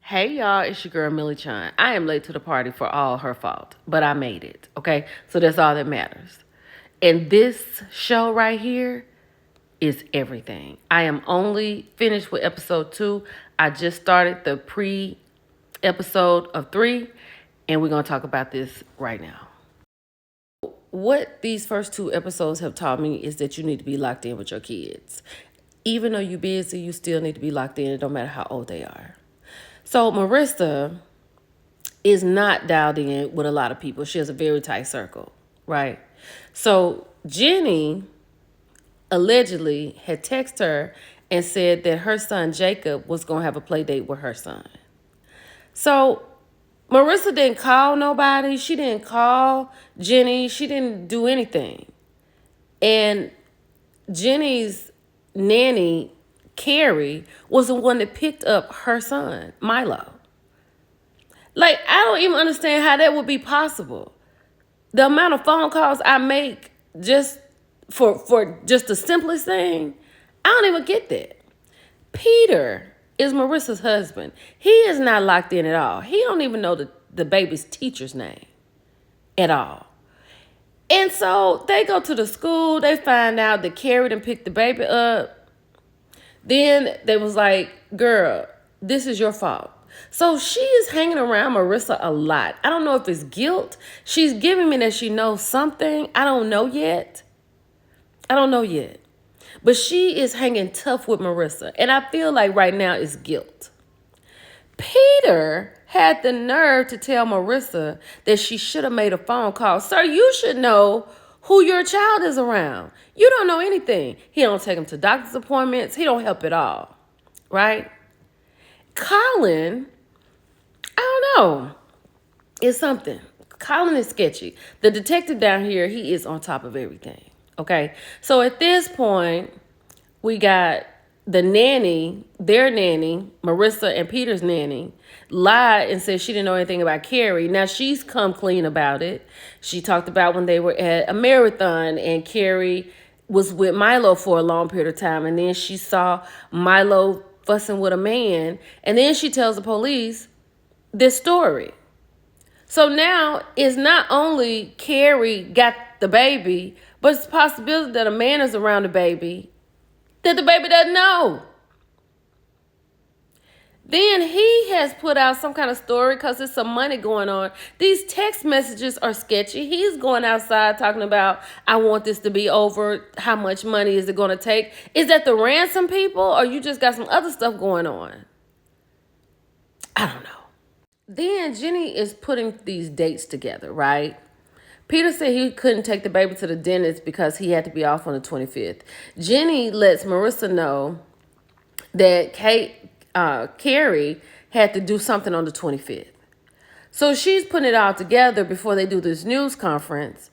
Hey y'all, it's your girl Millie Chan. I am late to the party for all her fault, but I made it, okay? So that's all that matters. And this show right here is everything. I am only finished with episode 2. I just started the pre-episode of 3, and we're going to talk about this right now. What these first 2 episodes have taught me is that you need to be locked in with your kids. Even though you're busy, you still need to be locked in, no matter how old they are. So Marissa is not dialed in with a lot of people. She has a very tight circle, right? So Jenny allegedly had texted her and said that her son Jacob was going to have a play date with her son. So Marissa didn't call nobody. She didn't call Jenny. She didn't do anything. And Jenny's nanny, Carrie, was the one that picked up her son, Milo. Like, I don't even understand how that would be possible. The amount of phone calls I make just for just the simplest thing, I don't even get that. Peter is Marissa's husband. He is not locked in at all. He don't even know the baby's teacher's name at all. And so they go to the school. They find out that Carrie done picked the baby up. Then they was like, girl, this is your fault. So she is hanging around Marissa a lot. I don't know if it's guilt. She's giving me that she knows something. I don't know yet. But she is hanging tough with Marissa. And I feel like right now it's guilt. Peter had the nerve to tell Marissa that she should have made a phone call. Sir, you should know who your child is around. You don't know anything. He don't take him to doctor's appointments. He don't help at all. Right? Colin, I don't know. It's something. Colin is sketchy. The detective down here, he is on top of everything. Okay? So at this point, we got the nanny, their nanny, Marissa and Peter's nanny, lied and said she didn't know anything about Carrie. Now, she's come clean about it. She talked about when they were at a marathon and Carrie was with Milo for a long period of time. And then she saw Milo fussing with a man. And then she tells the police this story. So now it's not only Carrie got the baby, but it's a possibility that a man is around the baby that the baby doesn't know. Then he has put out some kind of story because there's some money going on. These text messages are sketchy. He's going outside talking about, I want this to be over. How much money is it going to take? Is that the ransom people or you just got some other stuff going on? I don't know. Then Jenny is putting these dates together, right? Peter said he couldn't take the baby to the dentist because he had to be off on the 25th. Jenny lets Marissa know that Carrie had to do something on the 25th. So she's putting it all together before they do this news conference.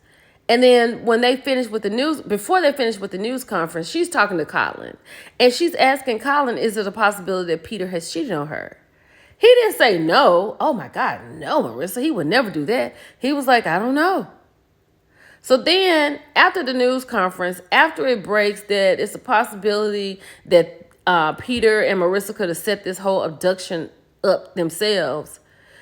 And then when they finish with the news, before they finish with the news conference, she's talking to Colin. And she's asking Colin, is it a possibility that Peter has cheated on her? He didn't say no. Oh my God, no, Marissa. He would never do that. He was like, I don't know. So then after the news conference, after it breaks that it's a possibility that Peter and Marissa could have set this whole abduction up themselves,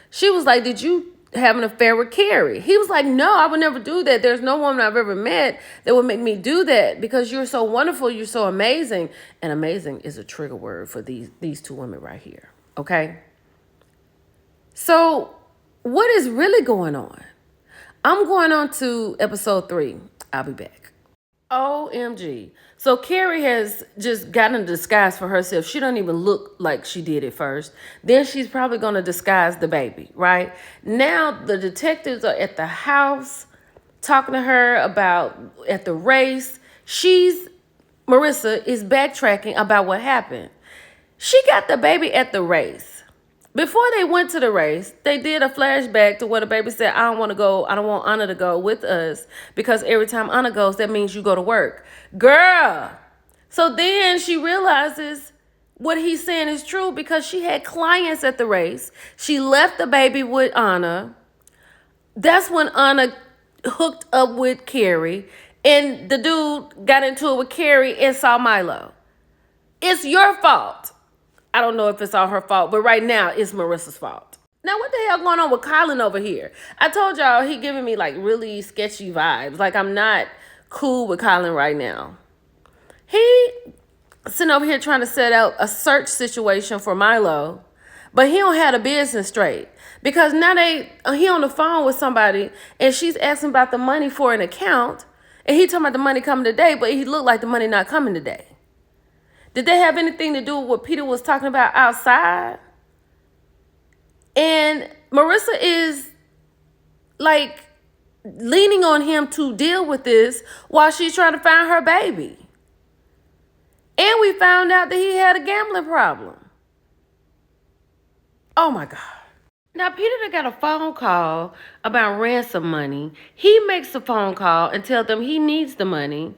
she was like, did you have an affair with Carrie? He was like, no, I would never do that. There's no woman I've ever met that would make me do that because you're so wonderful. You're so amazing. And amazing is a trigger word for these 2 women right here. Okay. So what is really going on? I'm going on to episode 3. I'll be back. OMG. So Carrie has just gotten a disguise for herself. She don't even look like she did at first. Then she's probably going to disguise the baby, right? Now the detectives are at the house talking to her about at the race. Marissa is backtracking about what happened. She got the baby at the race. Before they went to the race, they did a flashback to where the baby said, I don't want to go. I don't want Anna to go with us because every time Anna goes, that means you go to work. Girl. So then she realizes what he's saying is true because she had clients at the race. She left the baby with Anna. That's when Anna hooked up with Carrie and the dude got into it with Carrie and saw Milo. It's your fault. I don't know if it's all her fault, but right now it's Marissa's fault. Now, what the hell going on with Colin over here? I told y'all he giving me like really sketchy vibes. Like I'm not cool with Colin right now. He sitting over here trying to set out a search situation for Milo, but he don't have the business straight. Because now he on the phone with somebody and she's asking about the money for an account and he talking about the money coming today, but he looked like the money not coming today. Did they have anything to do with what Peter was talking about outside? And Marissa is like leaning on him to deal with this while she's trying to find her baby. And we found out that he had a gambling problem. Oh my God. Now, Peter got a phone call about ransom money. He makes the phone call and tell them he needs the money.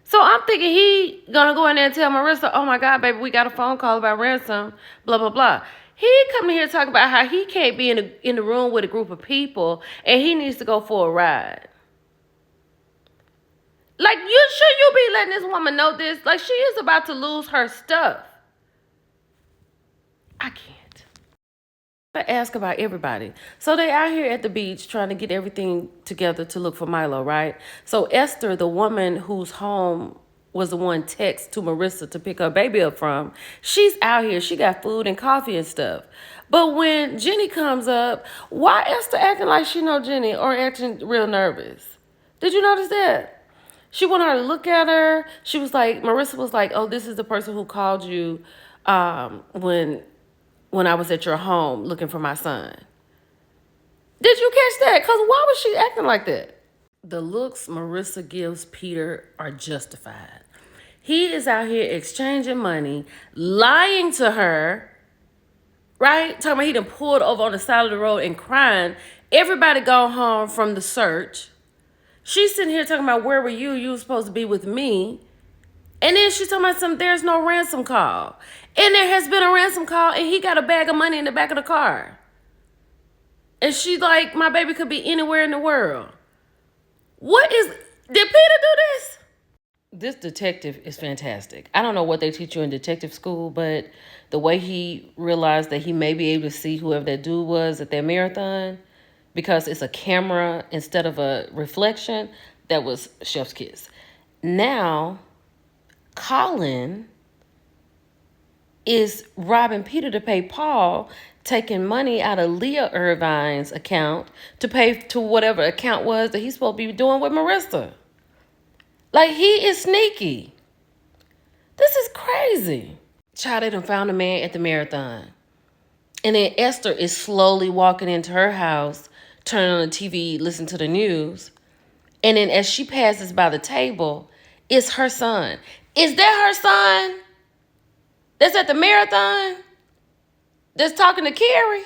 So I'm thinking he gonna go in there and tell Marissa, oh my God, baby, we got a phone call about ransom, blah, blah, blah. He coming here talking about how he can't be in the room with a group of people and he needs to go for a ride. Like, you be letting this woman know this? Like, she is about to lose her stuff. I can't. I ask about everybody. So they out here at the beach trying to get everything together to look for Milo, right? So Esther, the woman whose home was the one text to Marissa to pick her baby up from, she's out here. She got food and coffee and stuff. But when Jenny comes up, why Esther acting like she know Jenny or acting real nervous? Did you notice that? She wanted her to look at her. She was like, Marissa was like, oh, this is the person who called you when I was at your home looking for my son. Did you catch that? Because why was she acting like that? The looks Marissa gives Peter are justified. He is out here exchanging money, lying to her, right? Talking about he done pulled over on the side of the road and crying. Everybody gone home from the search. She's sitting here talking about, where were you? You were supposed to be with me. And then she's talking about there's no ransom call. And there has been a ransom call and he got a bag of money in the back of the car. And she's like, my baby could be anywhere in the world. Did Peter do this? This detective is fantastic. I don't know what they teach you in detective school, but the way he realized that he may be able to see whoever that dude was at that marathon, because it's a camera instead of a reflection, that was chef's kiss. Now, Colin is robbing Peter to pay Paul, taking money out of Leah Irvine's account to pay to whatever account was that he's supposed to be doing with Marissa. Like, he is sneaky. This is crazy. Child, they done found a man at the marathon. And then Esther is slowly walking into her house, turning on the TV, listening to the news. And then as she passes by the table, it's her son. Is that her son that's at the marathon? That's talking to Carrie?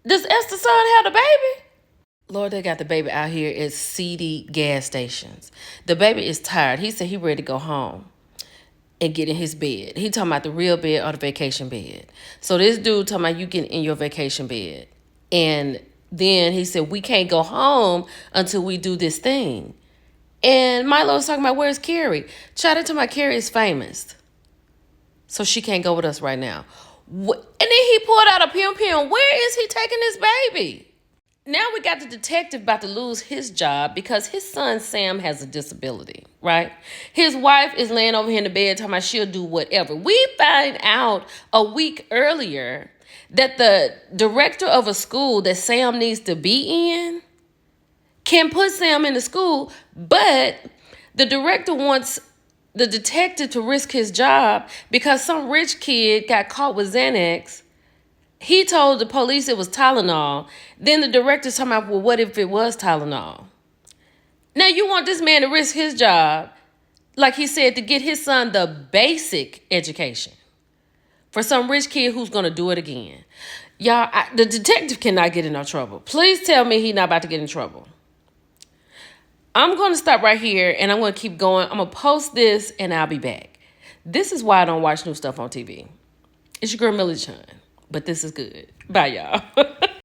Does Esther's son have the baby? Lord, they got the baby out here at seedy gas stations. The baby is tired. He said he ready to go home and get in his bed. He talking about the real bed or the vacation bed. So this dude talking about you getting in your vacation bed. And then he said, we can't go home until we do this thing. And Milo was talking about, where's Carrie? Child, they talking about Carrie is famous. So she can't go with us right now. And then he pulled out a pim. Where is he taking this baby? Now we got the detective about to lose his job because his son Sam has a disability, right? His wife is laying over here in the bed talking about she'll do whatever. We find out a week earlier that the director of a school that Sam needs to be in can put Sam in the school, but the director wants the detective to risk his job because some rich kid got caught with Xanax. He told the police it was Tylenol. Then the director's talking about, well, what if it was Tylenol? Now you want this man to risk his job, like he said, to get his son the basic education for some rich kid who's going to do it again. Y'all, the detective cannot get in no trouble. Please tell me he's not about to get in trouble. I'm going to stop right here and I'm going to keep going. I'm going to post this and I'll be back. This is why I don't watch new stuff on TV. It's your girl, Millie Chun. But this is good. Bye, y'all.